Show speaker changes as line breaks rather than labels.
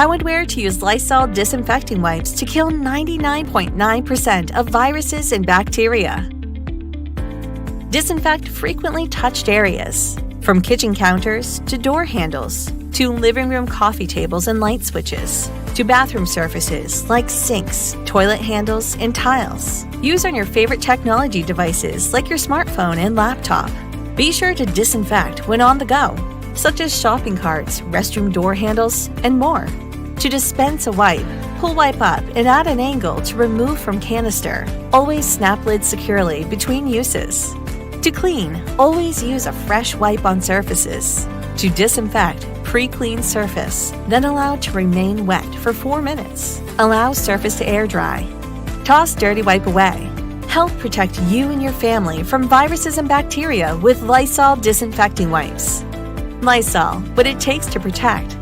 How and where to use Lysol disinfecting wipes to kill 99.9% of viruses and bacteria. Disinfect frequently touched areas, from kitchen counters to door handles, to living room coffee tables and light switches, to bathroom surfaces like sinks, toilet handles, and tiles. Use on your favorite technology devices like your smartphone and laptop. Be sure to disinfect when on the go, such as shopping carts, restroom door handles, and more. To dispense a wipe, pull wipe up and at an angle to remove from canister. Always snap lid securely between uses. To clean, always use a fresh wipe on surfaces. To disinfect, pre-clean surface, then allow to remain wet for 4 minutes. Allow surface to air dry. Toss dirty wipe away. Help protect you and your family from viruses and bacteria with Lysol disinfecting wipes. Lysol, what it takes to protect.